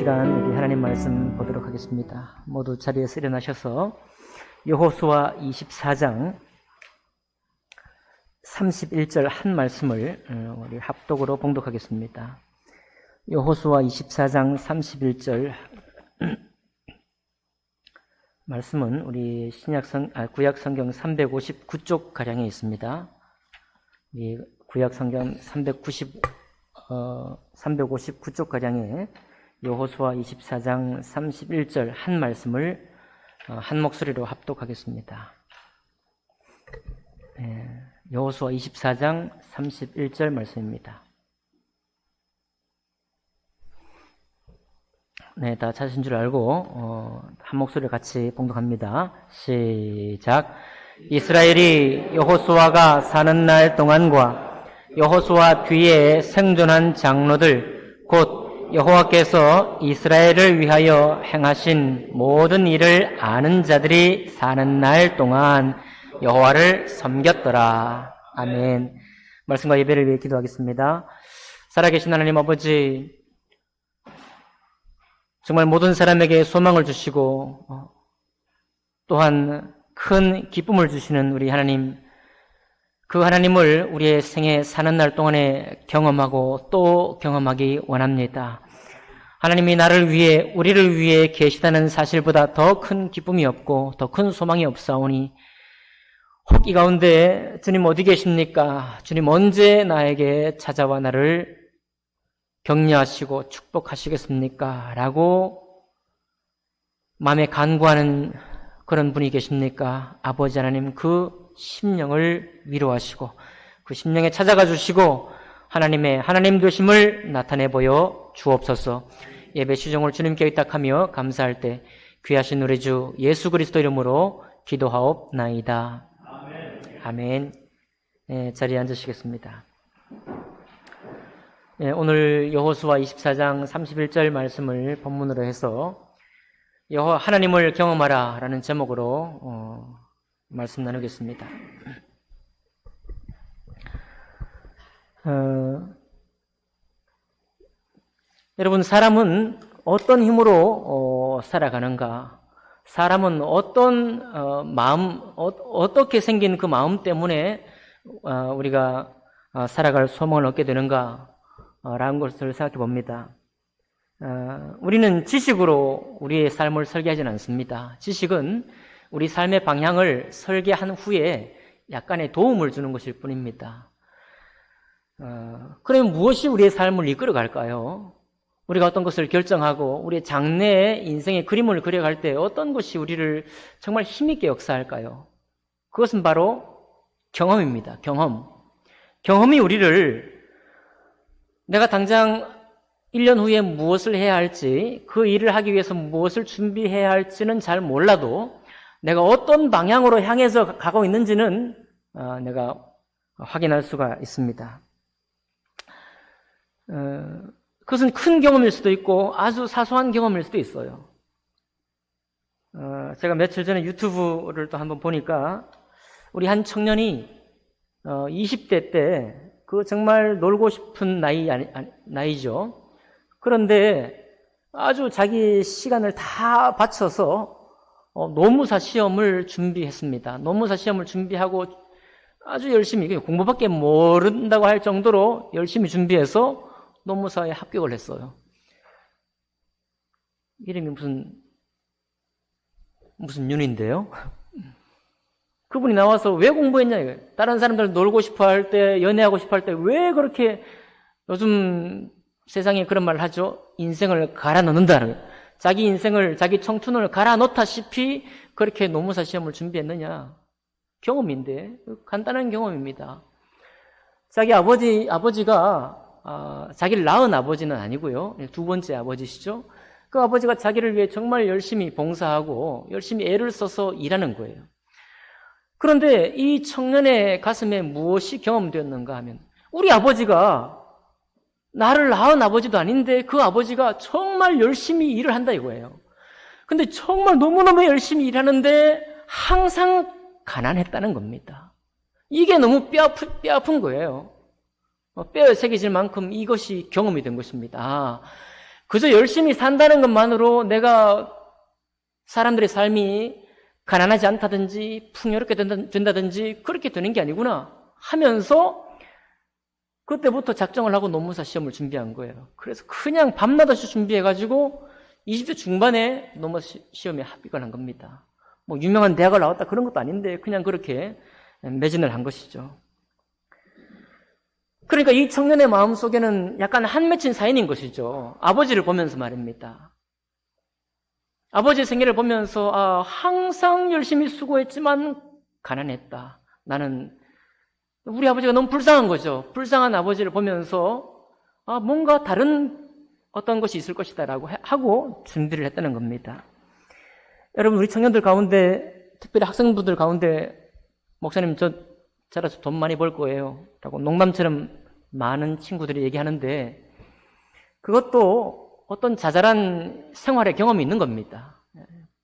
시간 우리 하나님 말씀 보도록 하겠습니다. 모두 자리에서 일어나셔서 여호수아 24장 31절 한 말씀을 우리 합독으로 봉독하겠습니다. 여호수아 24장 31절 말씀은 우리 구약 성경 359쪽 가량에 있습니다. 이 구약 성경 359쪽 가량에 여호수아 24장 31절 한 말씀을 한 목소리로 합독하겠습니다. 여호수아 24장 31절 말씀입니다. 네, 다 찾으신 줄 알고 한 목소리로 같이 봉독합니다. 시작. 이스라엘이 여호수아가 사는 날 동안과 여호수아 뒤에 생존한 장로들 곧 여호와께서 이스라엘을 위하여 행하신 모든 일을 아는 자들이 사는 날 동안 여호와를 섬겼더라. 아멘. 말씀과 예배를 위해 기도하겠습니다. 살아계신 하나님 아버지, 정말 모든 사람에게 소망을 주시고 또한 큰 기쁨을 주시는 우리 하나님, 그 하나님을 우리의 생에 사는 날 동안에 경험하고 또 경험하기 원합니다. 하나님이 나를 위해, 우리를 위해 계시다는 사실보다 더 큰 기쁨이 없고 더 큰 소망이 없사오니 혹 이 가운데 주님 어디 계십니까? 주님 언제 나에게 찾아와 나를 격려하시고 축복하시겠습니까? 라고 마음에 간구하는 그런 분이 계십니까? 아버지 하나님, 그 심령을 위로하시고 그 심령에 찾아가 주시고 하나님의 하나님 되심을 나타내 보여 주옵소서. 예배 시종을 주님께 의탁하며 감사할 때 귀하신 우리 주 예수 그리스도 이름으로 기도하옵나이다. 아멘. 아멘. 네, 자리에 앉으시겠습니다. 네, 오늘 여호수아 24장 31절 말씀을 본문으로 해서 하나님을 경험하라 라는 제목으로 말씀 나누겠습니다. 여러분, 사람은 어떤 힘으로 살아가는가? 사람은 어떤 어떻게 생긴 그 마음 때문에 우리가 살아갈 소망을 얻게 되는가? 라는 것을 생각해 봅니다. 우리는 지식으로 우리의 삶을 설계하지는 않습니다. 지식은 우리 삶의 방향을 설계한 후에 약간의 도움을 주는 것일 뿐입니다. 그러면 무엇이 우리의 삶을 이끌어갈까요? 우리가 어떤 것을 결정하고 우리의 장래의 인생의 그림을 그려갈 때 어떤 것이 우리를 정말 힘있게 역사할까요? 그것은 바로 경험입니다. 경험이 우리를 내가 당장 1년 후에 무엇을 해야 할지, 그 일을 하기 위해서 무엇을 준비해야 할지는 잘 몰라도 내가 어떤 방향으로 향해서 가고 있는지는 내가 확인할 수가 있습니다. 그것은 큰 경험일 수도 있고 아주 사소한 경험일 수도 있어요. 제가 며칠 전에 유튜브를 또 한번 보니까 우리 한 청년이 20대 때 그 정말 놀고 싶은 나이죠. 그런데 아주 자기 시간을 다 바쳐서 노무사 시험을 준비했습니다. 노무사 시험을 준비하고 아주 열심히, 공부밖에 모른다고 할 정도로 열심히 준비해서 노무사에 합격을 했어요. 이름이 무슨 윤인데요? 그분이 나와서 왜 공부했냐 이거예요. 다른 사람들 놀고 싶어 할 때, 연애하고 싶어 할 때 왜 그렇게, 요즘 세상에 그런 말을 하죠. 인생을 갈아 넣는다. 자기 인생을, 자기 청춘을 갈아 넣다시피 그렇게 노무사 시험을 준비했느냐. 경험인데, 간단한 경험입니다. 자기 아버지가 자기를 낳은 아버지는 아니고요. 두 번째 아버지시죠. 그 아버지가 자기를 위해 정말 열심히 봉사하고 열심히 애를 써서 일하는 거예요. 그런데 이 청년의 가슴에 무엇이 경험되었는가 하면 우리 아버지가 나를 낳은 아버지도 아닌데 그 아버지가 정말 열심히 일을 한다 이거예요. 근데 정말 너무너무 열심히 일하는데 항상 가난했다는 겁니다. 이게 너무 뼈아픈 거예요. 뼈에 새겨질 만큼 이것이 경험이 된 것입니다. 그저 열심히 산다는 것만으로 내가 사람들의 삶이 가난하지 않다든지 풍요롭게 된다든지 그렇게 되는 게 아니구나 하면서 그때부터 작정을 하고 논문사 시험을 준비한 거예요. 그래서 그냥 밤낮없이 준비해가지고 20대 중반에 논문사 시험에 합격을 한 겁니다. 뭐 유명한 대학을 나왔다 그런 것도 아닌데 그냥 그렇게 매진을 한 것이죠. 그러니까 이 청년의 마음속에는 약간 한 맺힌 사연인 것이죠. 아버지를 보면서 말입니다. 아버지의 생애를 보면서 항상 열심히 수고했지만 가난했다. 나는 우리 아버지가 너무 불쌍한 거죠. 불쌍한 아버지를 보면서 뭔가 다른 어떤 것이 있을 것이다 라고 하고 준비를 했다는 겁니다. 여러분, 우리 청년들 가운데, 특별히 학생분들 가운데 목사님 저 자라서 돈 많이 벌 거예요 라고 농담처럼 많은 친구들이 얘기하는데 그것도 어떤 자잘한 생활의 경험이 있는 겁니다.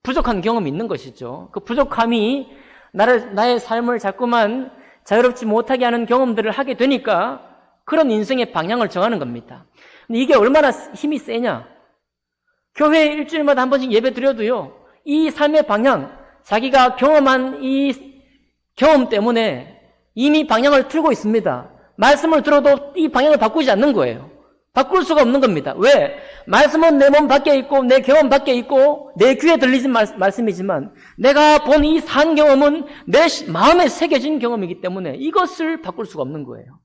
부족한 경험이 있는 것이죠. 그 부족함이 나의 삶을 자꾸만 자유롭지 못하게 하는 경험들을 하게 되니까 그런 인생의 방향을 정하는 겁니다. 근데 이게 얼마나 힘이 세냐? 교회에 일주일마다 한 번씩 예배 드려도요, 이 삶의 방향, 자기가 경험한 이 경험 때문에 이미 방향을 틀고 있습니다. 말씀을 들어도 이 방향을 바꾸지 않는 거예요. 바꿀 수가 없는 겁니다. 왜? 말씀은 내 몸 밖에 있고 내 경험 밖에 있고 내 귀에 들리진 말씀이지만 내가 본 이 산 경험은 내 마음에 새겨진 경험이기 때문에 이것을 바꿀 수가 없는 거예요.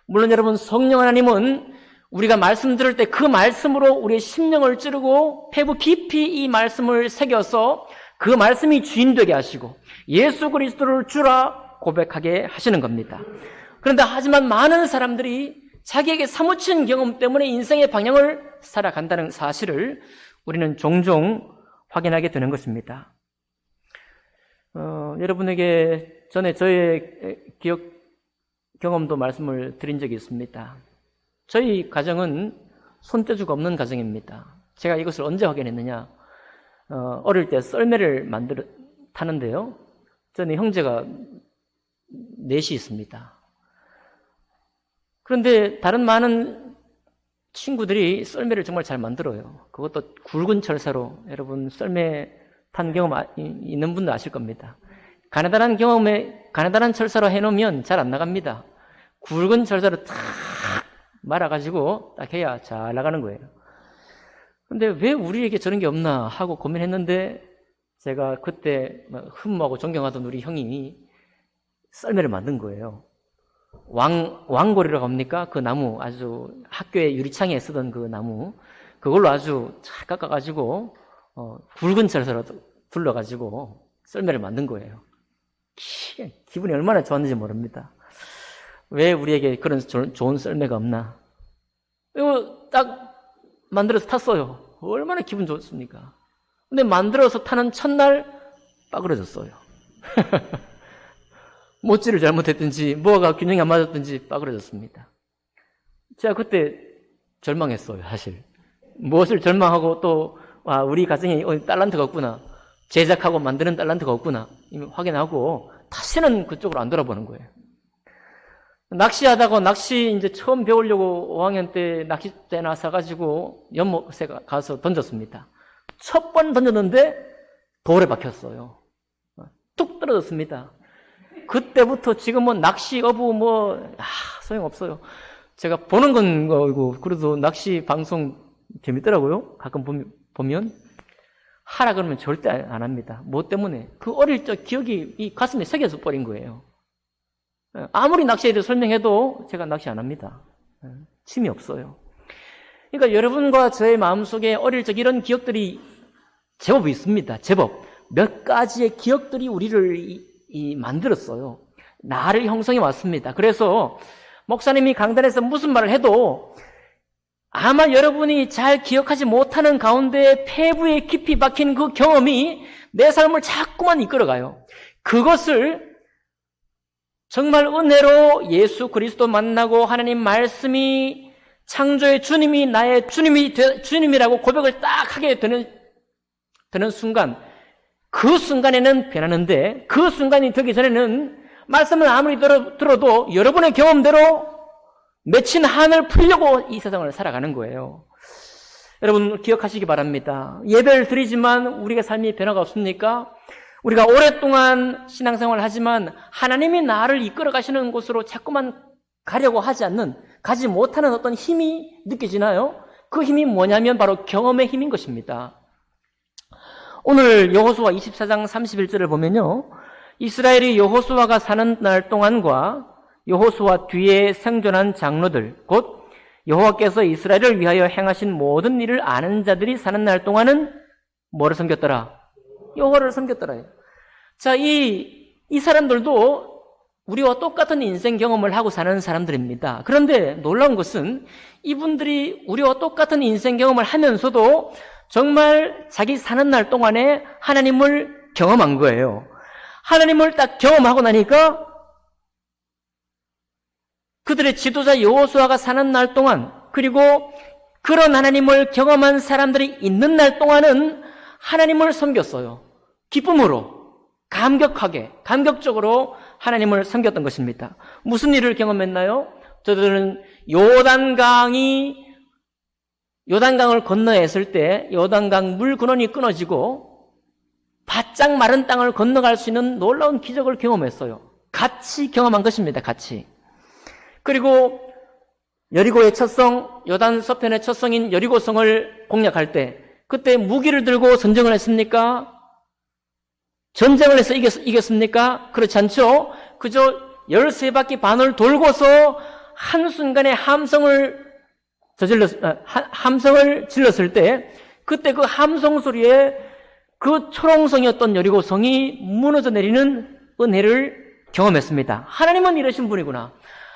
물론 여러분, 성령 하나님은 우리가 말씀 들을 때 그 말씀으로 우리의 심령을 찌르고 폐부 깊이 이 말씀을 새겨서 그 말씀이 주인 되게 하시고 예수 그리스도를 주라 고백하게 하시는 겁니다. 그런데 하지만 많은 사람들이 자기에게 사무친 경험 때문에 인생의 방향을 살아간다는 사실을 우리는 종종 확인하게 되는 것입니다. 여러분에게 전에 저의 기억 경험도 말씀을 드린 적이 있습니다. 저희 가정은 손재주가 없는 가정입니다. 제가 이것을 언제 확인했느냐? 어릴 때 썰매를 타는데요. 저는 형제가 넷이 있습니다. 그런데 다른 많은 친구들이 썰매를 정말 잘 만들어요. 그것도 굵은 철사로. 여러분 썰매 탄 경험 있는 분도 아실 겁니다. 가느다란 철사로 해놓으면 잘 안 나갑니다. 굵은 철사로 탁 말아가지고 딱 해야 잘 나가는 거예요. 근데 왜 우리에게 저런 게 없나 하고 고민했는데 제가 그때 흠모하고 존경하던 우리 형이 썰매를 만든 거예요. 왕고리라고 합니까? 그 나무, 아주 학교에 유리창에 쓰던 그 나무, 그걸로 아주 잘 깎아가지고 굵은 철사로 둘러가지고 썰매를 만든 거예요. 기분이 얼마나 좋았는지 모릅니다. 왜 우리에게 그런 좋은 썰매가 없나? 이거 딱 만들어서 탔어요. 얼마나 기분 좋습니까? 근데 만들어서 타는 첫날 빠그러졌어요. 못질을 잘못했든지 뭐가 균형이 안 맞았든지 빠그러졌습니다. 제가 그때 절망했어요, 사실. 무엇을 절망하고 또 우리 가정에 달란트가 없구나, 제작하고 만드는 달란트가 없구나 이미 확인하고 다시는 그쪽으로 안 돌아보는 거예요. 낚시하다가 낚시 이제 처음 배우려고 5학년 때 낚싯대나 사가지고 연못에 가서 던졌습니다. 첫 번 던졌는데 돌에 박혔어요. 뚝 떨어졌습니다. 그때부터 지금은 낚시 어부 소용없어요. 제가 보는 건 거고 그래도 낚시 방송 재밌더라고요. 가끔 보면 하라 그러면 절대 안 합니다. 뭐 때문에? 그 어릴 적 기억이 이 가슴에 새겨져 버린 거예요. 아무리 낚시에 대해 설명해도 제가 낚시 안 합니다. 힘이 없어요. 그러니까 여러분과 저의 마음속에 어릴 적 이런 기억들이 제법 있습니다. 제법. 몇 가지의 기억들이 우리를 만들었어요. 나를 형성해 왔습니다. 그래서 목사님이 강단에서 무슨 말을 해도 아마 여러분이 잘 기억하지 못하는 가운데 폐부에 깊이 박힌 그 경험이 내 삶을 자꾸만 이끌어가요. 그것을 정말 은혜로 예수 그리스도 만나고 하나님 말씀이 창조의 주님이 나의 주님이라고 고백을 딱 하게 되는 순간, 그 순간에는 변하는데 그 순간이 되기 전에는 말씀을 아무리 들어도 여러분의 경험대로 맺힌 한을 풀려고 이 세상을 살아가는 거예요. 여러분 기억하시기 바랍니다. 예배를 드리지만 우리의 삶이 변화가 없습니까? 우리가 오랫동안 신앙생활을 하지만 하나님이 나를 이끌어 가시는 곳으로 자꾸만 가려고 하지 않는, 가지 못하는 어떤 힘이 느껴지나요? 그 힘이 뭐냐면 바로 경험의 힘인 것입니다. 오늘 여호수아 24장 31절을 보면요, 이스라엘이 여호수아가 사는 날 동안과 여호수아 뒤에 생존한 장로들, 곧 여호와께서 이스라엘을 위하여 행하신 모든 일을 아는 자들이 사는 날 동안은 뭐를 섬겼더라? 여호와를 섬겼더라. 자, 이 사람들도 우리와 똑같은 인생 경험을 하고 사는 사람들입니다. 그런데 놀라운 것은 이분들이 우리와 똑같은 인생 경험을 하면서도 정말 자기 사는 날 동안에 하나님을 경험한 거예요. 하나님을 딱 경험하고 나니까 그들의 지도자 여호수아가 사는 날 동안, 그리고 그런 하나님을 경험한 사람들이 있는 날 동안은 하나님을 섬겼어요. 기쁨으로, 감격적으로 하나님을 섬겼던 것입니다. 무슨 일을 경험했나요? 저들은 요단강을 건너야 했을 때 요단강 물 근원이 끊어지고 바짝 마른 땅을 건너갈 수 있는 놀라운 기적을 경험했어요. 같이 경험한 것입니다. 같이. 그리고 여리고의 첫 성, 요단 서편의 첫 성인 여리고성을 공략할 때 그때 무기를 들고 전쟁을 했습니까? 전쟁을 해서 이겼습니까? 그렇지 않죠? 그저 13바퀴 반을 돌고서 한순간에 함성을 질렀을 때 그때 그 함성 소리에 그 초롱성이었던 여리고성이 무너져 내리는 은혜를 경험했습니다. 하나님은 이러신 분이구나.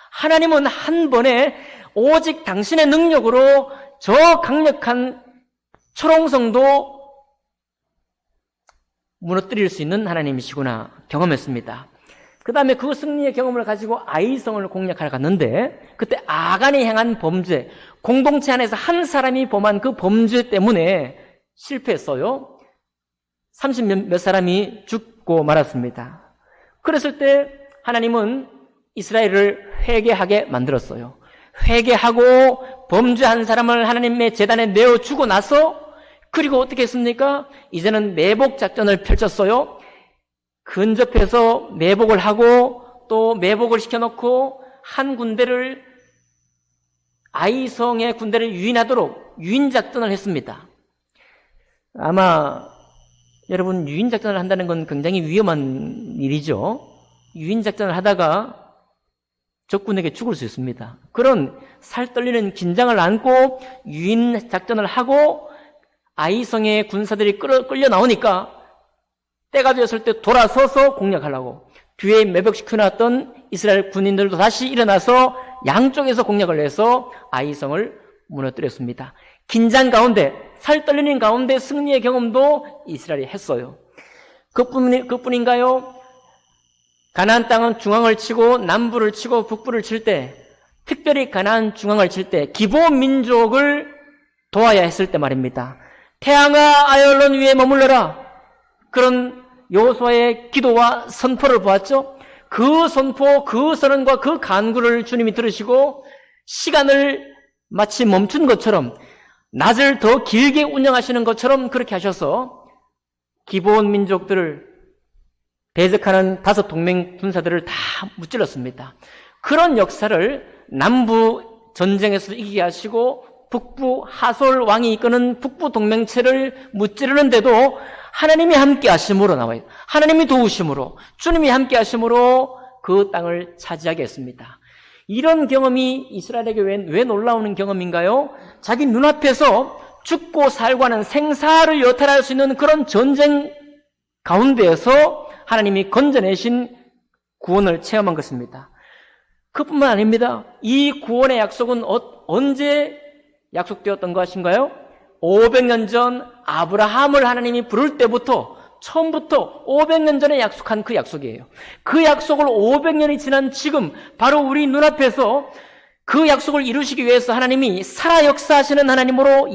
하나님은 한 번에 오직 당신의 능력으로 저 강력한 초롱성도 무너뜨릴 수 있는 하나님이시구나 경험했습니다. 그 다음에 그 승리의 경험을 가지고 아이성을 공략하러 갔는데 그때 아간이 행한 범죄, 공동체 안에서 한 사람이 범한 그 범죄 때문에 실패했어요. 30몇 사람이 죽고 말았습니다. 그랬을 때 하나님은 이스라엘을 회개하게 만들었어요. 회개하고 범죄한 사람을 하나님의 제단에 내어주고 나서 그리고 어떻게 했습니까? 이제는 매복 작전을 펼쳤어요. 근접해서 매복을 하고 또 매복을 시켜놓고 한 군대를, 아이성의 군대를 유인하도록 유인작전을 했습니다. 아마 여러분 유인작전을 한다는 건 굉장히 위험한 일이죠. 유인작전을 하다가 적군에게 죽을 수 있습니다. 그런 살 떨리는 긴장을 안고 유인작전을 하고 아이성의 군사들이 끌려 나오니까 때가 되었을 때 돌아서서 공략하려고 뒤에 매복시켜놨던 이스라엘 군인들도 다시 일어나서 양쪽에서 공략을 해서 아이성을 무너뜨렸습니다. 긴장 가운데, 살 떨리는 가운데 승리의 경험도 이스라엘이 했어요. 그뿐인가요? 가나안 땅은 중앙을 치고 남부를 치고 북부를 칠 때, 특별히 가나안 중앙을 칠 때 기브온 민족을 도와야 했을 때 말입니다. 태양아 아열론 위에 머물러라. 그런 여호수아의 기도와 선포를 보았죠. 그 선포, 그 선언과 그 간구를 주님이 들으시고 시간을 마치 멈춘 것처럼, 낮을 더 길게 운영하시는 것처럼 그렇게 하셔서 기브온 민족들을 대적하는 5 동맹 군사들을 다 무찔렀습니다. 그런 역사를 남부 전쟁에서 이기게 하시고 북부 하솔 왕이 이끄는 북부 동맹체를 무찌르는데도 하나님이 함께 하심으로 나와요. 하나님이 도우심으로, 주님이 함께 하심으로 그 땅을 차지하게 했습니다. 이런 경험이 이스라엘에게 왜 놀라운 경험인가요? 자기 눈앞에서 죽고 살고 하는 생사를 여탈할 수 있는 그런 전쟁 가운데에서 하나님이 건져내신 구원을 체험한 것입니다. 그뿐만 아닙니다. 이 구원의 약속은 언제 약속되었던 것인가요? 500년 전 아브라함을 하나님이 부를 때부터, 처음부터 500년 전에 약속한 그 약속이에요. 그 약속을 500년이 지난 지금 바로 우리 눈앞에서 그 약속을 이루시기 위해서 하나님이 살아 역사하시는 하나님으로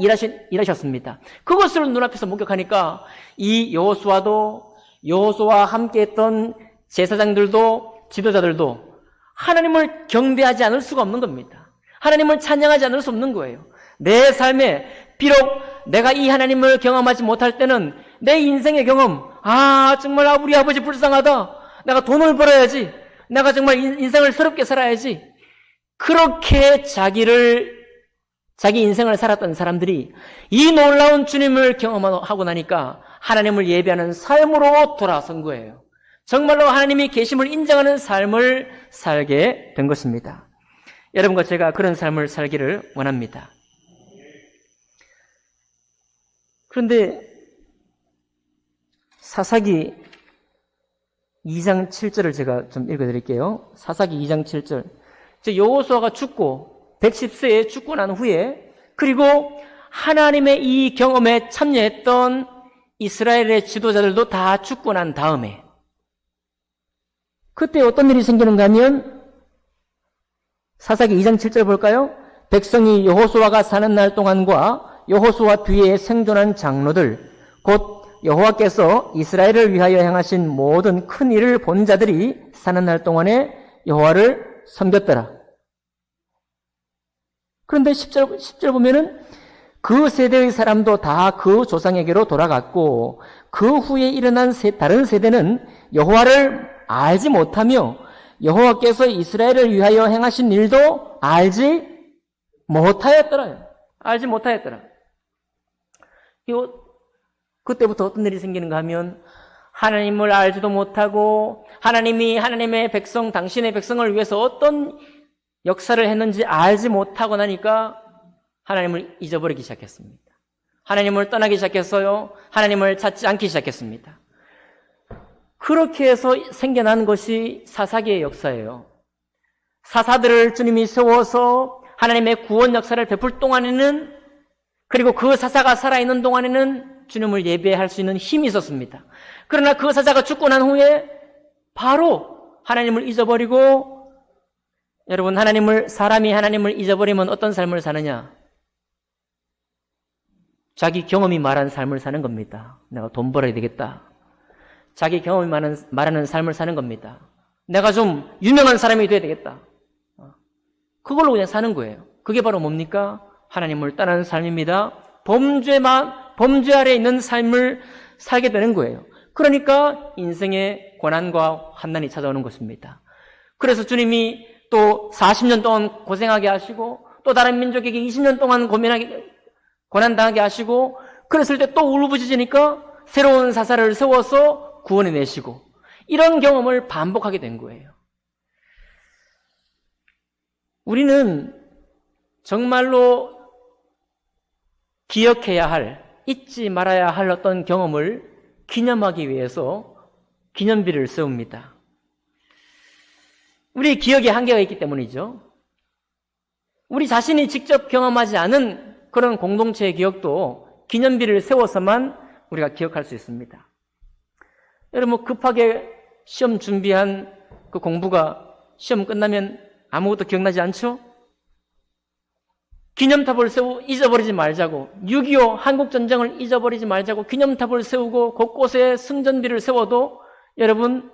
일하셨습니다. 그것을 눈앞에서 목격하니까 이 여호수아와 함께했던 제사장들도 지도자들도 하나님을 경배하지 않을 수가 없는 겁니다. 하나님을 찬양하지 않을 수 없는 거예요. 내 삶에 비록 내가 이 하나님을 경험하지 못할 때는 내 인생의 경험, 정말 우리 아버지 불쌍하다. 내가 돈을 벌어야지. 내가 정말 인생을 새롭게 살아야지. 그렇게 자기 인생을 살았던 사람들이 이 놀라운 주님을 경험하고 나니까 하나님을 예배하는 삶으로 돌아선 거예요. 정말로 하나님이 계심을 인정하는 삶을 살게 된 것입니다. 여러분과 제가 그런 삶을 살기를 원합니다. 그런데 사사기 2장 7절을 제가 좀 읽어드릴게요. 사사기 2장 7절. 여호수아가 죽고 110세에 죽고 난 후에, 그리고 하나님의 이 경험에 참여했던 이스라엘의 지도자들도 다 죽고 난 다음에, 그때 어떤 일이 생기는가 하면 사사기 2장 7절 볼까요? 백성이 여호수아가 사는 날 동안과 여호수아 뒤에 생존한 장로들, 곧 여호와께서 이스라엘을 위하여 행하신 모든 큰 일을 본 자들이 사는 날 동안에 여호와를 섬겼더라. 그런데 10절 보면은 그 세대의 사람도 다 그 조상에게로 돌아갔고 그 후에 일어난 다른 세대는 여호와를 알지 못하며 여호와께서 이스라엘을 위하여 행하신 일도 알지 못하였더라. 알지 못하였더라. 그때부터 어떤 일이 생기는가 하면 하나님을 알지도 못하고 하나님이 하나님의 백성, 당신의 백성을 위해서 어떤 역사를 했는지 알지 못하고 나니까 하나님을 잊어버리기 시작했습니다. 하나님을 떠나기 시작했어요. 하나님을 찾지 않기 시작했습니다. 그렇게 해서 생겨난 것이 사사기의 역사예요. 사사들을 주님이 세워서 하나님의 구원 역사를 베풀 동안에는, 그리고 그 사사가 살아있는 동안에는 주님을 예배할 수 있는 힘이 있었습니다. 그러나 그 사자가 죽고 난 후에 바로 하나님을 잊어버리고, 여러분, 사람이 하나님을 잊어버리면 어떤 삶을 사느냐? 자기 경험이 말하는 삶을 사는 겁니다. 내가 돈 벌어야 되겠다. 자기 경험이 말하는 삶을 사는 겁니다. 내가 좀 유명한 사람이 돼야 되겠다. 그걸로 그냥 사는 거예요. 그게 바로 뭡니까? 하나님을 떠나는 삶입니다. 범죄 아래에 있는 삶을 살게 되는 거예요. 그러니까 인생의 고난과 환난이 찾아오는 것입니다. 그래서 주님이 또 40년 동안 고생하게 하시고, 또 다른 민족에게 20년 동안 고난당하게 하시고, 그랬을 때 또 울부짖으니까 새로운 사사를 세워서 구원해 내시고, 이런 경험을 반복하게 된 거예요. 우리는 정말로 기억해야 할, 잊지 말아야 할 어떤 경험을 기념하기 위해서 기념비를 세웁니다. 우리 기억에 한계가 있기 때문이죠. 우리 자신이 직접 경험하지 않은 그런 공동체의 기억도 기념비를 세워서만 우리가 기억할 수 있습니다. 여러분, 급하게 시험 준비한 그 공부가 시험 끝나면 아무것도 기억나지 않죠? 기념탑을 잊어버리지 말자고, 6.25 한국전쟁을 잊어버리지 말자고 기념탑을 세우고 곳곳에 승전비를 세워도, 여러분,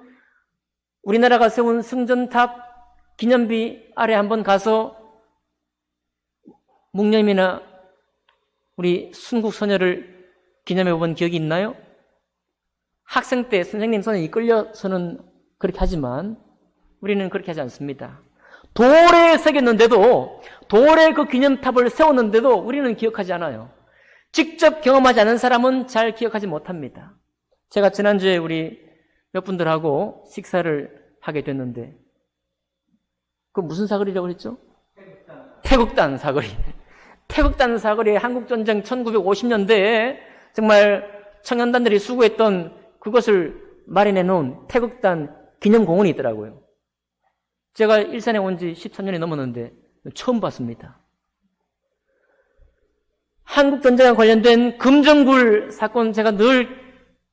우리나라가 세운 승전탑 기념비 아래 한번 가서 묵념이나 우리 순국 선열을 기념해 본 기억이 있나요? 학생 때 선생님 손에 이끌려서는 그렇게 하지만 우리는 그렇게 하지 않습니다. 돌에 새겼는데도, 돌에 그 기념탑을 세웠는데도 우리는 기억하지 않아요. 직접 경험하지 않은 사람은 잘 기억하지 못합니다. 제가 지난주에 우리 몇 분들하고 식사를 하게 됐는데, 그 무슨 사거리라고 그랬죠? 태국단 사거리. 태국단 사거리에 한국전쟁 1950년대에 정말 청년단들이 수고했던 그것을 마련해 놓은 태국단 기념공원이 있더라고요. 제가 일산에 온 지 13년이 넘었는데 처음 봤습니다. 한국전쟁과 관련된 금정굴 사건 제가 늘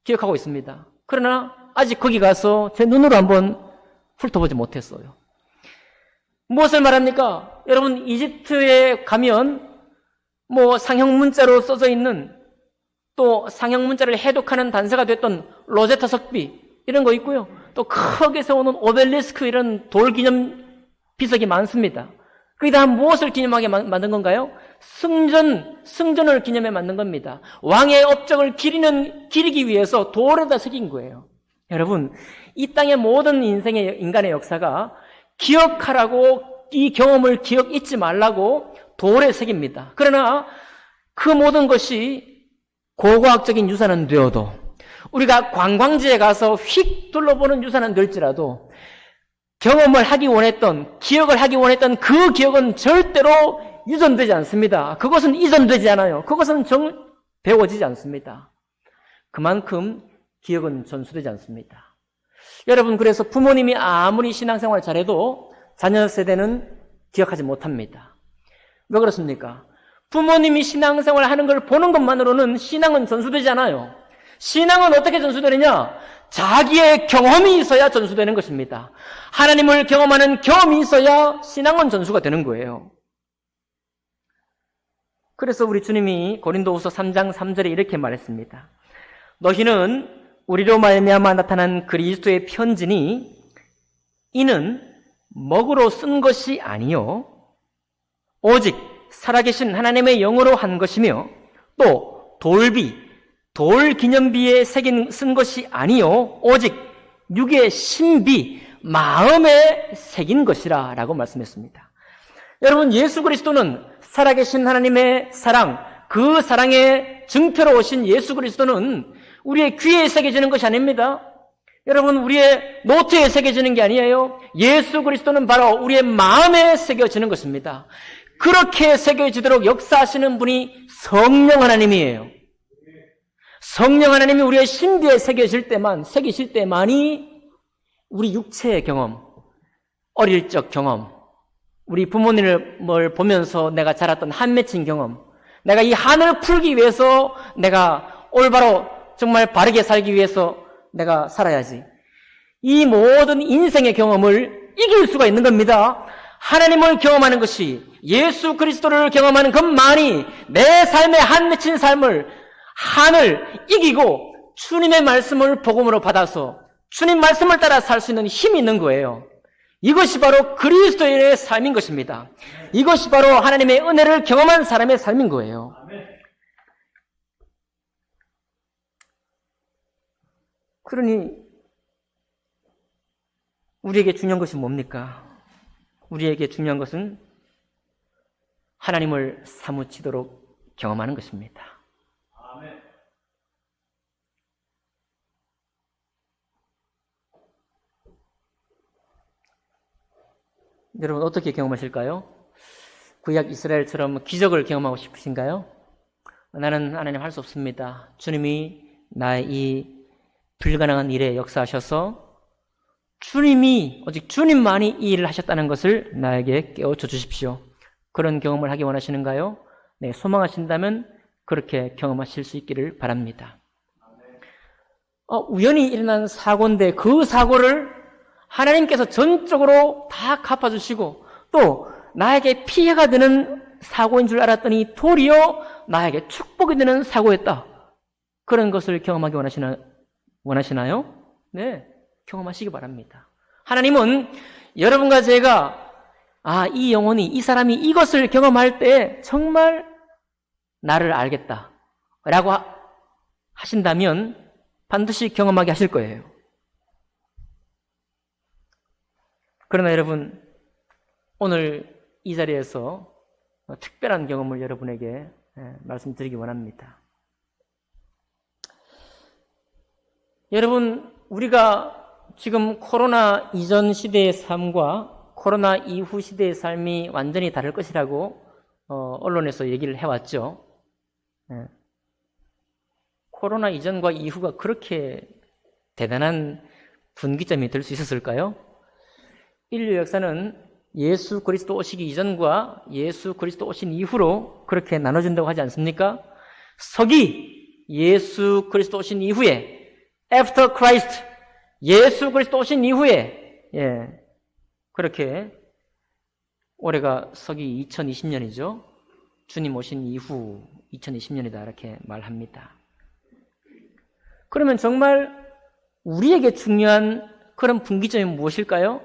기억하고 있습니다. 그러나 아직 거기 가서 제 눈으로 한번 훑어보지 못했어요. 무엇을 말합니까? 여러분, 이집트에 가면 상형 문자로 써져 있는, 또 상형 문자를 해독하는 단서가 됐던 로제타 석비 이런 거 있고요. 또 크게 세우는 오벨리스크 이런 돌 기념 비석이 많습니다. 거기다 무엇을 기념하게 만든 건가요? 승전을 기념해 만든 겁니다. 왕의 업적을 기리기 위해서 돌에다 새긴 거예요. 여러분, 이 땅의 모든 인간의 역사가 기억하라고, 이 경험을 잊지 말라고 돌에 새깁니다. 그러나 그 모든 것이 고고학적인 유산은 되어도, 우리가 관광지에 가서 휙 둘러보는 유산은 될지라도, 경험을 하기 원했던, 기억을 하기 원했던 그 기억은 절대로 유전되지 않습니다. 그것은 이전되지 않아요. 그것은 배워지지 않습니다. 그만큼 기억은 전수되지 않습니다. 여러분, 그래서 부모님이 아무리 신앙생활 잘해도 자녀 세대는 기억하지 못합니다. 왜 그렇습니까? 부모님이 신앙생활 하는 걸 보는 것만으로는 신앙은 전수되지 않아요. 신앙은 어떻게 전수되느냐? 자기의 경험이 있어야 전수되는 것입니다. 하나님을 경험하는 경험이 있어야 신앙은 전수가 되는 거예요. 그래서 우리 주님이 고린도후서 3장 3절에 이렇게 말했습니다. 너희는 우리로 말미암아 나타난 그리스도의 편지니 이는 먹으로 쓴 것이 아니요 오직 살아계신 하나님의 영으로 한 것이며 또 돌 기념비에 쓴 것이 아니요 오직 육의 신비 마음에 새긴 것이라 라고 말씀했습니다. 여러분, 예수 그리스도는 살아계신 하나님의 사랑, 그 사랑의 증표로 오신 예수 그리스도는 우리의 귀에 새겨지는 것이 아닙니다. 여러분, 우리의 노트에 새겨지는 게 아니에요. 예수 그리스도는 바로 우리의 마음에 새겨지는 것입니다. 그렇게 새겨지도록 역사하시는 분이 성령 하나님이에요. 성령 하나님이 우리의 신비에 새기실 때만이 우리 육체의 경험, 어릴 적 경험, 우리 부모님을 보면서 내가 자랐던 한 맺힌 경험, 내가 이 한을 풀기 위해서 내가 올바로 정말 바르게 살기 위해서 내가 살아야지. 이 모든 인생의 경험을 이길 수가 있는 겁니다. 하나님을 경험하는 것이, 예수 그리스도를 경험하는 것만이 내 삶의 한 맺힌 한을 이기고 주님의 말씀을 복음으로 받아서 주님 말씀을 따라 살 수 있는 힘이 있는 거예요. 이것이 바로 그리스도인의 삶인 것입니다. 이것이 바로 하나님의 은혜를 경험한 사람의 삶인 거예요. 그러니 우리에게 중요한 것이 뭡니까? 우리에게 중요한 것은 하나님을 사무치도록 경험하는 것입니다. 아멘. 여러분, 어떻게 경험하실까요? 구약 이스라엘처럼 기적을 경험하고 싶으신가요? 나는 하나님 할 수 없습니다. 주님이 나의 이 불가능한 일에 역사하셔서 오직 주님만이 이 일을 하셨다는 것을 나에게 깨우쳐 주십시오. 그런 경험을 하기 원하시는가요? 네, 소망하신다면 그렇게 경험하실 수 있기를 바랍니다. 우연히 일어난 사고인데 그 사고를 하나님께서 전적으로 다 갚아주시고 또 나에게 피해가 되는 사고인 줄 알았더니 도리어 나에게 축복이 되는 사고였다. 그런 것을 경험하기 원하시나요? 네, 경험하시기 바랍니다. 하나님은 여러분과 제가 이 영혼이, 이 사람이 이것을 경험할 때 정말 나를 알겠다 라고 하신다면 반드시 경험하게 하실 거예요. 그러나 여러분, 오늘 이 자리에서 특별한 경험을 여러분에게 말씀드리기 원합니다. 여러분, 우리가 지금 코로나 이전 시대의 삶과 코로나 이후 시대의 삶이 완전히 다를 것이라고 언론에서 얘기를 해왔죠. 코로나 이전과 이후가 그렇게 대단한 분기점이 될 수 있었을까요? 인류 역사는 예수 그리스도 오시기 이전과 예수 그리스도 오신 이후로 그렇게 나눠진다고 하지 않습니까? 서기 예수 그리스도 오신 이후에, after Christ 예수 그리스도 오신 이후에, 그렇게 올해가 서기 2020년이죠. 주님 오신 이후 2020년이다 이렇게 말합니다. 그러면 정말 우리에게 중요한 그런 분기점이 무엇일까요?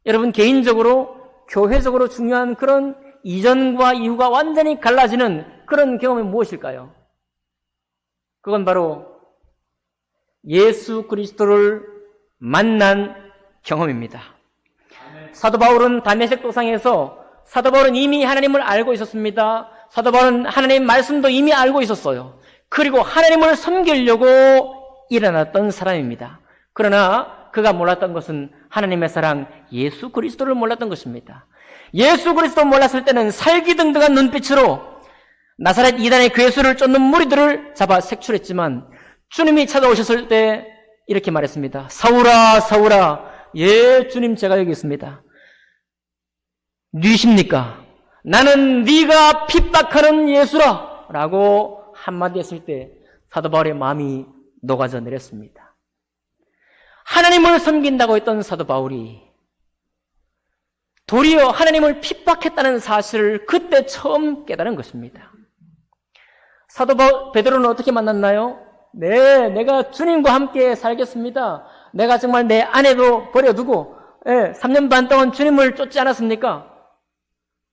여러분, 개인적으로 교회적으로 중요한 그런 이전과 이후가 완전히 갈라지는 그런 경험이 무엇일까요? 그건 바로 예수 그리스도를 만난 경험입니다. 사도 바울은 다메섹 도상에서 사도 바울은 이미 하나님을 알고 있었습니다. 사도 바울은 하나님 말씀도 이미 알고 있었어요. 그리고 하나님을 섬기려고 일어났던 사람입니다. 그러나 그가 몰랐던 것은 하나님의 사랑 예수 그리스도를 몰랐던 것입니다. 예수 그리스도 몰랐을 때는 살기등등한 눈빛으로 나사렛 이단의 괴수를 쫓는 무리들을 잡아 색출했지만 주님이 찾아오셨을 때 이렇게 말했습니다. 사울아 사울아, 예 주님 제가 여기 있습니다. 누이십니까? 나는 네가 핍박하는 예수라 라고 한마디 했을 때 사도 바울의 마음이 녹아져 내렸습니다. 하나님을 섬긴다고 했던 사도 바울이 도리어 하나님을 핍박했다는 사실을 그때 처음 깨달은 것입니다. 사도 베드로는 어떻게 만났나요? 네, 내가 주님과 함께 살겠습니다. 내가 정말 내 아내도 버려두고 3년 반 동안 주님을 쫓지 않았습니까?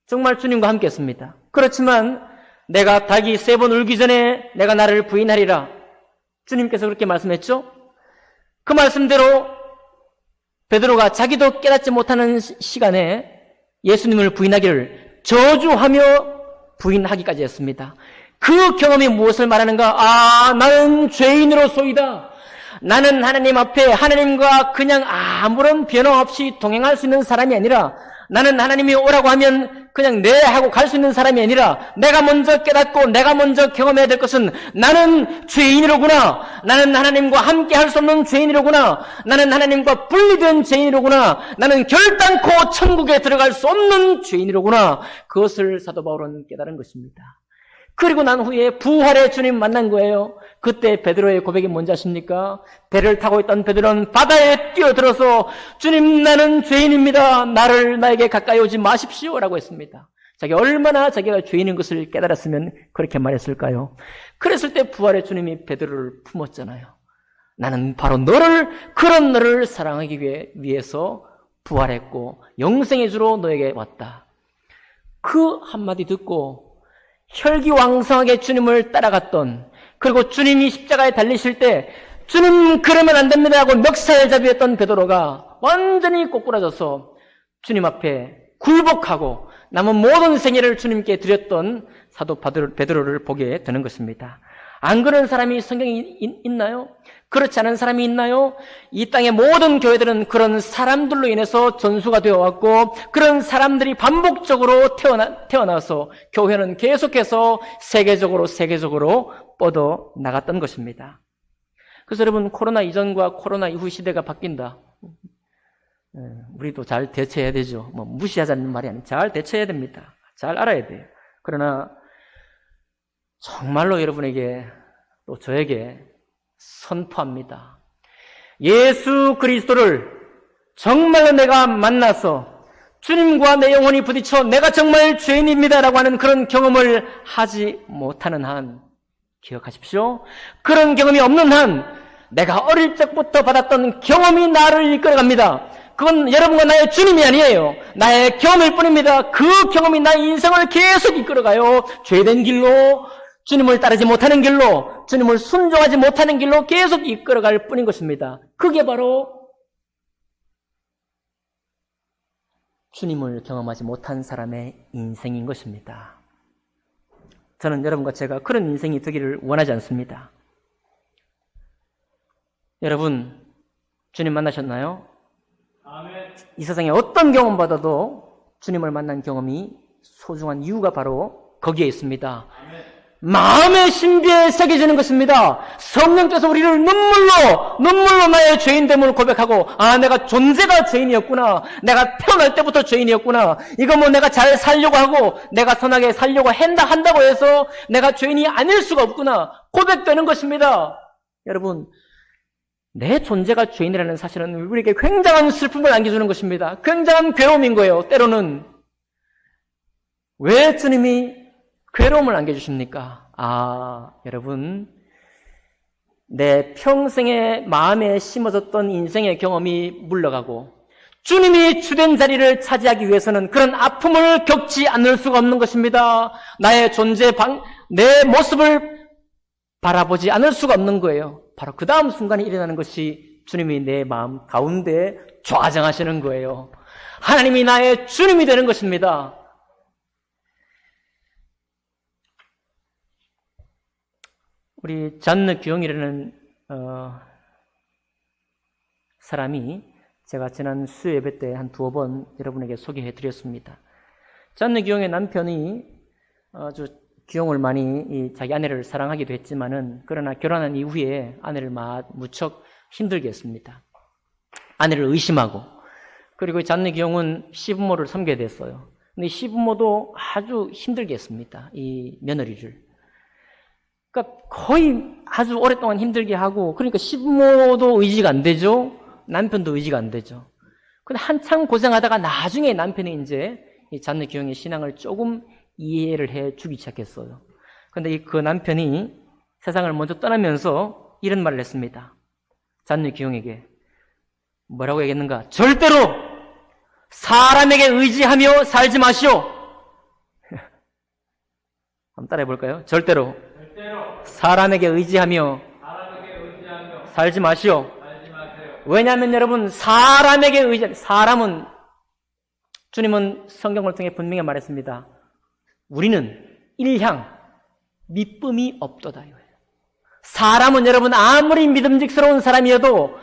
정말 주님과 함께 했습니다. 그렇지만 내가 닭이 3번 울기 전에 내가 나를 부인하리라. 주님께서 그렇게 말씀했죠? 그 말씀대로 베드로가 자기도 깨닫지 못하는 시간에 예수님을 부인하기를 저주하며 부인하기까지 했습니다. 그 경험이 무엇을 말하는가? 나는 죄인으로소이다. 나는 하나님 앞에 하나님과 그냥 아무런 변화 없이 동행할 수 있는 사람이 아니라 나는 하나님이 오라고 하면 그냥 네 하고 갈 수 있는 사람이 아니라 내가 먼저 깨닫고 내가 먼저 경험해야 될 것은 나는 죄인이로구나. 나는 하나님과 함께 할 수 없는 죄인이로구나. 나는 하나님과 분리된 죄인이로구나. 나는 결단코 천국에 들어갈 수 없는 죄인이로구나. 그것을 사도 바울은 깨달은 것입니다. 그리고 난 후에 부활의 주님 만난 거예요. 그때 베드로의 고백이 뭔지 아십니까? 배를 타고 있던 베드로는 바다에 뛰어들어서 주님 나는 죄인입니다. 나에게 가까이 오지 마십시오 라고 했습니다. 얼마나 자기가 죄인인 것을 깨달았으면 그렇게 말했을까요? 그랬을 때 부활의 주님이 베드로를 품었잖아요. 나는 바로 그런 너를 사랑하기 위해서 부활했고 영생의 주로 너에게 왔다. 그 한마디 듣고 혈기왕성하게 주님을 따라갔던, 그리고 주님이 십자가에 달리실 때 주님 그러면 안 됩니다 하고 멱살잡이했던 베드로가 완전히 꼬꾸라져서 주님 앞에 굴복하고 남은 모든 생애를 주님께 드렸던 사도 베드로를 보게 되는 것입니다. 안 그런 사람이 성경에 있나요? 그렇지 않은 사람이 있나요? 이 땅의 모든 교회들은 그런 사람들로 인해서 전수가 되어왔고 그런 사람들이 반복적으로 태어나서 교회는 계속해서 세계적으로 뻗어 나갔던 것입니다. 그래서 여러분, 코로나 이전과 코로나 이후 시대가 바뀐다. 우리도 잘 대처해야 되죠. 무시하자는 말이 아니라 잘 대처해야 됩니다. 잘 알아야 돼요. 그러나 정말로 여러분에게 또 저에게 선포합니다. 예수 그리스도를 정말로 내가 만나서 주님과 내 영혼이 부딪혀 내가 정말 죄인입니다라고 하는 그런 경험을 하지 못하는 한, 기억하십시오. 그런 경험이 없는 한 내가 어릴 적부터 받았던 경험이 나를 이끌어갑니다. 그건 여러분과 나의 주님이 아니에요. 나의 경험일 뿐입니다. 그 경험이 나의 인생을 계속 이끌어가요. 죄된 길로, 주님을 따르지 못하는 길로, 주님을 순종하지 못하는 길로 계속 이끌어갈 뿐인 것입니다. 그게 바로 주님을 경험하지 못한 사람의 인생인 것입니다. 저는 여러분과 제가 그런 인생이 되기를 원하지 않습니다. 여러분, 주님 만나셨나요? 아멘. 이 세상에 어떤 경험 받아도 주님을 만난 경험이 소중한 이유가 바로 거기에 있습니다. 아멘. 마음의 신비에 새겨지는 것입니다. 성령께서 우리를 눈물로 나의 죄인됨을 고백하고, 내가 존재가 죄인이었구나. 내가 태어날 때부터 죄인이었구나. 이거 내가 잘 살려고 하고 내가 선하게 살려고 한다고 해서 내가 죄인이 아닐 수가 없구나. 고백되는 것입니다. 여러분, 내 존재가 죄인이라는 사실은 우리에게 굉장한 슬픔을 안겨주는 것입니다. 굉장한 괴로움인 거예요. 때로는. 왜 주님이 괴로움을 안겨주십니까? 여러분, 내 평생의 마음에 심어졌던 인생의 경험이 물러가고 주님이 주된 자리를 차지하기 위해서는 그런 아픔을 겪지 않을 수가 없는 것입니다. 나의 내 모습을 바라보지 않을 수가 없는 거예요. 바로 그 다음 순간에 일어나는 것이 주님이 내 마음 가운데 좌정하시는 거예요. 하나님이 나의 주님이 되는 것입니다. 우리 잔느 규영이라는 사람이 제가 지난 수요 예배 때 한 두어 번 여러분에게 소개해 드렸습니다. 잔느 규영의 남편이 아주 규영을 많이 자기 아내를 사랑하기도 했지만은 그러나 결혼한 이후에 아내를 무척 힘들게 했습니다. 아내를 의심하고 그리고 잔느 규영은 시부모를 섬겨야 됐어요. 근데 시부모도 아주 힘들게 했습니다. 이 며느리를. 그러니까 거의 아주 오랫동안 힘들게 하고 그러니까 시부모도 의지가 안 되죠. 남편도 의지가 안 되죠. 근데 한참 고생하다가 나중에 남편이 이제 이 잔느 규영의 신앙을 조금 이해를 해 주기 시작했어요. 그런데 그 남편이 세상을 먼저 떠나면서 이런 말을 했습니다. 잔느 규영에게 뭐라고 얘기했는가? 절대로 사람에게 의지하며 살지 마시오. 한번 따라해 볼까요? 절대로 사람에게 의지하며 살지 마시오. 왜냐하면 여러분 사람에게 사람은 주님은 성경을 통해 분명히 말했습니다. 우리는 일향 미쁨이 없도다. 사람은 여러분 아무리 믿음직스러운 사람이어도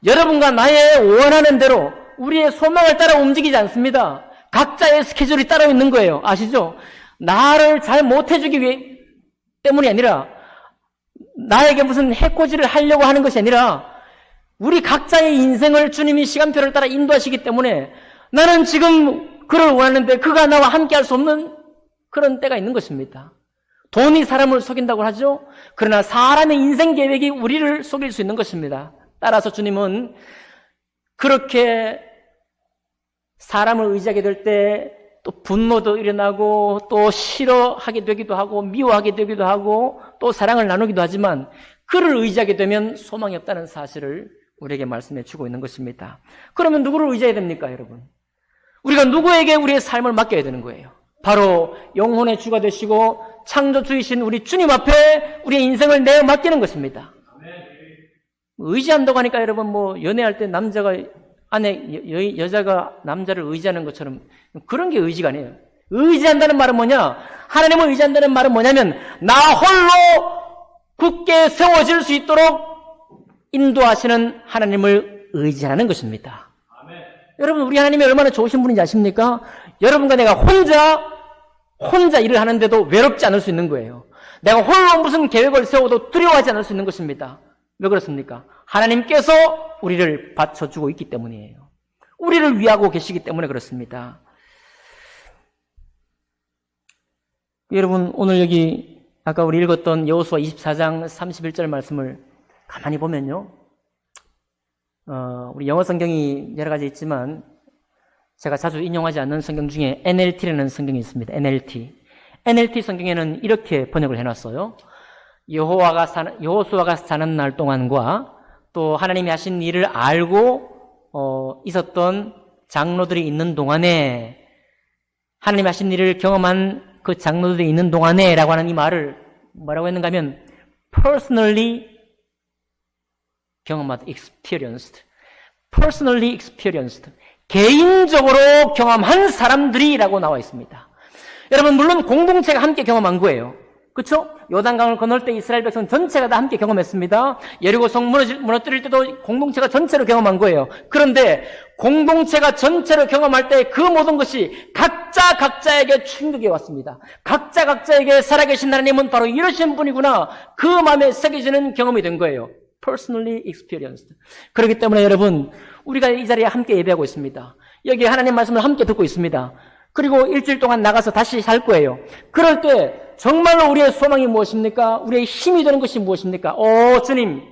여러분과 나의 원하는 대로 우리의 소망을 따라 움직이지 않습니다. 각자의 스케줄이 따로 있는 거예요. 아시죠? 나를 잘 못해주기 위해 때문이 아니라 나에게 무슨 해코지를 하려고 하는 것이 아니라 우리 각자의 인생을 주님이 시간표를 따라 인도하시기 때문에 나는 지금 그를 원하는데 그가 나와 함께 할 수 없는 그런 때가 있는 것입니다. 돈이 사람을 속인다고 하죠. 그러나 사람의 인생 계획이 우리를 속일 수 있는 것입니다. 따라서 주님은 그렇게 사람을 의지하게 될 때 또 분노도 일어나고 또 싫어하게 되기도 하고 미워하게 되기도 하고 또 사랑을 나누기도 하지만 그를 의지하게 되면 소망이 없다는 사실을 우리에게 말씀해 주고 있는 것입니다. 그러면 누구를 의지해야 됩니까, 여러분? 우리가 누구에게 우리의 삶을 맡겨야 되는 거예요? 바로 영혼의 주가 되시고 창조주이신 우리 주님 앞에 우리의 인생을 내어 맡기는 것입니다. 의지한다고 하니까 여러분 연애할 때 남자가 여자가 남자를 의지하는 것처럼 그런 게 의지가 아니에요. 의지한다는 말은 뭐냐? 하나님을 의지한다는 말은 뭐냐면 나 홀로 굳게 세워질 수 있도록 인도하시는 하나님을 의지하는 것입니다. 아멘. 여러분 우리 하나님이 얼마나 좋으신 분인지 아십니까? 여러분과 내가 혼자 일을 하는데도 외롭지 않을 수 있는 거예요. 내가 홀로 무슨 계획을 세워도 두려워하지 않을 수 있는 것입니다. 왜 그렇습니까? 하나님께서 우리를 받쳐주고 있기 때문이에요. 우리를 위하고 계시기 때문에 그렇습니다. 여러분 오늘 여기 아까 우리 읽었던 여호수아 24장 31절 말씀을 가만히 보면요. 우리 영어 성경이 여러 가지 있지만 제가 자주 인용하지 않는 성경 중에 NLT라는 성경이 있습니다. NLT 성경에는 이렇게 번역을 해놨어요. 여호수아가 사는 날 동안과 또 하나님이 하신 일을 알고 있었던 장로들이 있는 동안에 하나님이 하신 일을 경험한 그 장로들이 있는 동안에 라고 하는 이 말을 뭐라고 했는가 하면 personally 경험하다 personally experienced 개인적으로 경험한 사람들이라고 나와 있습니다. 여러분 물론 공동체가 함께 경험한 거예요. 그렇죠? 요단강을 건널 때 이스라엘 백성 전체가 다 함께 경험했습니다. 여리고성 무너뜨릴 때도 공동체가 전체로 경험한 거예요. 그런데 공동체가 전체로 경험할 때 그 모든 것이 각자에게 충격이 왔습니다. 각자에게 살아계신 하나님은 바로 이러신 분이구나. 그 마음에 새겨지는 경험이 된 거예요. Personally experienced. 그렇기 때문에 여러분 우리가 이 자리에 함께 예배하고 있습니다. 여기 하나님 말씀을 함께 듣고 있습니다. 그리고 일주일 동안 나가서 다시 살 거예요. 그럴 때 정말로 우리의 소망이 무엇입니까? 우리의 힘이 되는 것이 무엇입니까? 주님,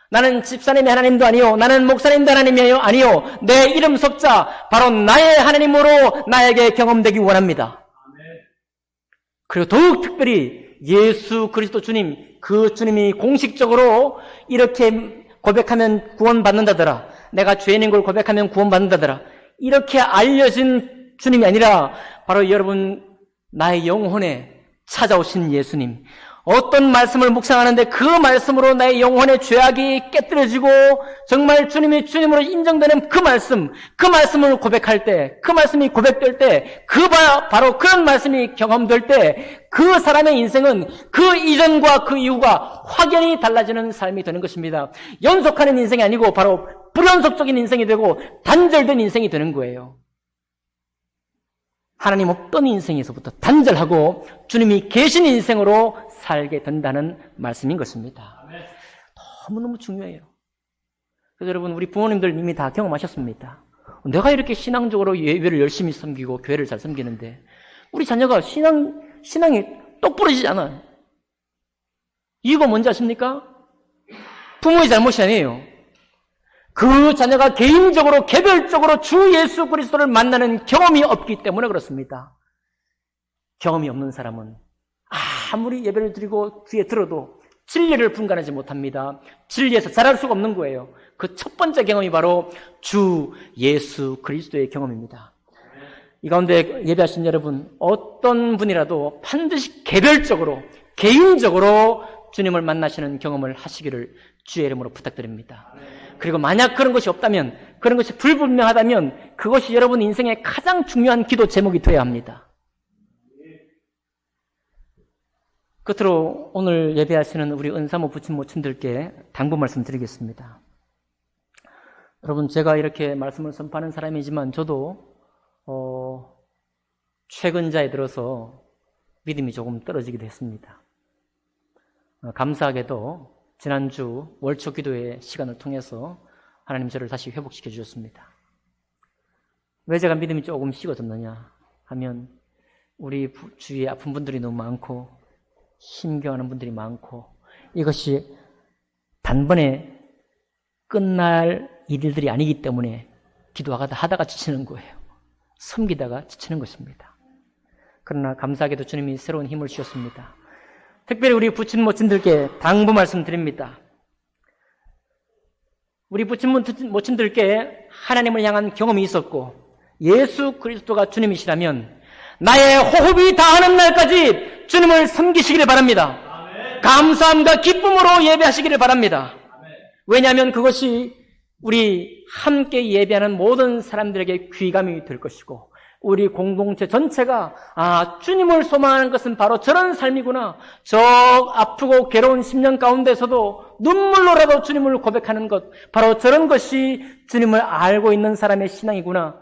나는 집사님의 하나님도 아니요, 나는 목사님도 하나님이 아니요, 내 이름 석자 바로 나의 하나님으로 나에게 경험되기 원합니다. 그리고 더욱 특별히 예수 그리스도 주님, 그 주님이 공식적으로 이렇게 고백하면 구원받는다더라. 내가 죄인인 걸 고백하면 구원받는다더라. 이렇게 알려진 주님이 아니라 바로 여러분 나의 영혼에 찾아오신 예수님, 어떤 말씀을 묵상하는데 그 말씀으로 나의 영혼의 죄악이 깨뜨려지고 정말 주님이 주님으로 인정되는 그 말씀을 고백할 때, 그 말씀이 고백될 때, 바로 그런 말씀이 경험될 때 그 사람의 인생은 그 이전과 그 이후가 확연히 달라지는 삶이 되는 것입니다. 연속하는 인생이 아니고 바로 불연속적인 인생이 되고 단절된 인생이 되는 거예요. 하나님 없던 인생에서부터 단절하고 주님이 계신 인생으로 살게 된다는 말씀인 것입니다. 너무너무 중요해요. 그래서 여러분, 우리 부모님들 이미 다 경험하셨습니다. 내가 이렇게 신앙적으로 예배를 열심히 섬기고 교회를 잘 섬기는데 우리 자녀가 신앙이 똑부러지지 않아요. 이유가 뭔지 아십니까? 부모의 잘못이 아니에요. 그 자녀가 개인적으로 개별적으로 주 예수 그리스도를 만나는 경험이 없기 때문에 그렇습니다. 경험이 없는 사람은 아무리 예배를 드리고 귀에 들어도 진리를 분간하지 못합니다. 진리에서 자랄 수가 없는 거예요. 그 첫 번째 경험이 바로 주 예수 그리스도의 경험입니다. 이 가운데 예배하신 여러분, 어떤 분이라도 반드시 개별적으로 개인적으로 주님을 만나시는 경험을 하시기를 주의 이름으로 부탁드립니다. 그리고 만약 그런 것이 없다면, 그런 것이 불분명하다면 그것이 여러분 인생의 가장 중요한 기도 제목이 되어야 합니다. 끝으로 오늘 예배하시는 우리 은사모 부친 모친들께 당부 말씀드리겠습니다. 여러분, 제가 이렇게 말씀을 선포하는 사람이지만 저도 최근자에 들어서 믿음이 조금 떨어지기도 했습니다. 감사하게도 지난주 월초 기도의 시간을 통해서 하나님 저를 다시 회복시켜 주셨습니다. 왜 제가 믿음이 조금 식어졌느냐 하면 우리 주위에 아픈 분들이 너무 많고 힘겨워하는 분들이 많고 이것이 단번에 끝날 일들이 아니기 때문에 기도하다가 지치는 거예요. 섬기다가 지치는 것입니다. 그러나 감사하게도 주님이 새로운 힘을 주셨습니다. 특별히 우리 부친 모친들께 당부 말씀드립니다. 우리 부친 모친들께 하나님을 향한 경험이 있었고 예수 그리스도가 주님이시라면 나의 호흡이 다하는 날까지 주님을 섬기시기를 바랍니다. 아멘. 감사함과 기쁨으로 예배하시기를 바랍니다. 아멘. 왜냐하면 그것이 우리 함께 예배하는 모든 사람들에게 귀감이 될 것이고 우리 공동체 전체가 주님을 소망하는 것은 바로 저런 삶이구나. 저 아프고 괴로운 10년 가운데서도 눈물로라도 주님을 고백하는 것, 바로 저런 것이 주님을 알고 있는 사람의 신앙이구나.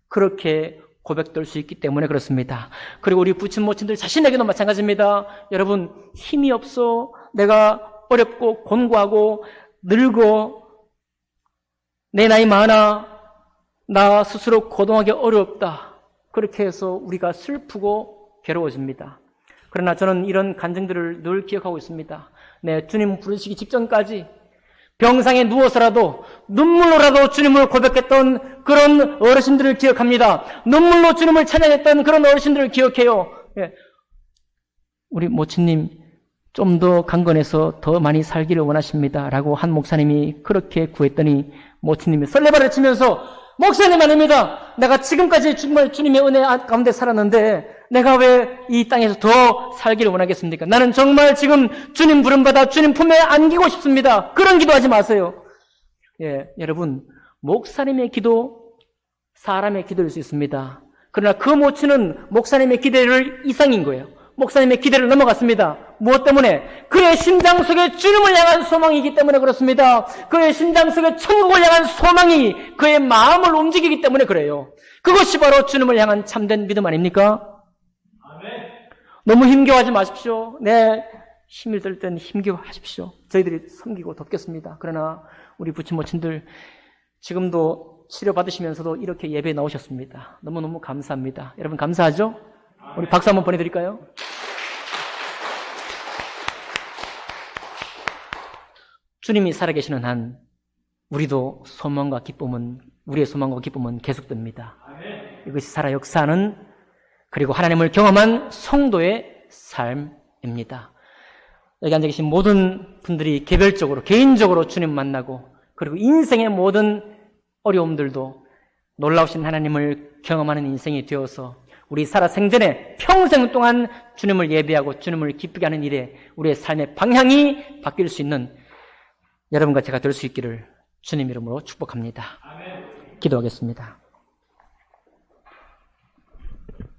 그렇게 고백될 수 있기 때문에 그렇습니다. 그리고 우리 부친 모친들 자신에게도 마찬가지입니다. 여러분, 힘이 없어, 내가 어렵고 곤고하고 늙어, 내 나이 많아, 나 스스로 고동하기 어렵다. 그렇게 해서 우리가 슬프고 괴로워집니다. 그러나 저는 이런 간증들을 늘 기억하고 있습니다. 주님 부르시기 직전까지 병상에 누워서라도 눈물로라도 주님을 고백했던 그런 어르신들을 기억합니다. 눈물로 주님을 찬양했던 그런 어르신들을 기억해요. 우리 모친님 좀 더 강건해서 더 많이 살기를 원하십니다. 라고 한 목사님이 그렇게 구했더니 모친님이 설레발을 치면서 목사님 아닙니다. 내가 지금까지 정말 주님의 은혜 가운데 살았는데 내가 왜 이 땅에서 더 살기를 원하겠습니까? 나는 정말 지금 주님 부름받아 주님 품에 안기고 싶습니다. 그런 기도하지 마세요. 여러분, 목사님의 기도, 사람의 기도일 수 있습니다. 그러나 그 모친은 목사님의 기대를 이상인 거예요. 목사님의 기대를 넘어갔습니다. 무엇 때문에? 그의 심장 속에 주님을 향한 소망이기 때문에 그렇습니다. 그의 심장 속에 천국을 향한 소망이 그의 마음을 움직이기 때문에 그래요. 그것이 바로 주님을 향한 참된 믿음 아닙니까? 아멘. 너무 힘겨워하지 마십시오. 힘이 들 땐 힘겨워하십시오. 저희들이 섬기고 돕겠습니다. 그러나 우리 부친 모친들 지금도 치료받으시면서도 이렇게 예배에 나오셨습니다. 너무너무 감사합니다. 여러분 감사하죠? 우리 박수 한번 보내드릴까요? 주님이 살아계시는 한 우리도 우리의 소망과 기쁨은 계속됩니다. 이것이 살아 역사하는 그리고 하나님을 경험한 성도의 삶입니다. 여기 앉아 계신 모든 분들이 개별적으로 개인적으로 주님 만나고 그리고 인생의 모든 어려움들도 놀라우신 하나님을 경험하는 인생이 되어서 우리 살아 생전에 평생 동안 주님을 예배하고 주님을 기쁘게 하는 일에 우리의 삶의 방향이 바뀔 수 있는 여러분과 제가 될 수 있기를 주님 이름으로 축복합니다. 기도하겠습니다.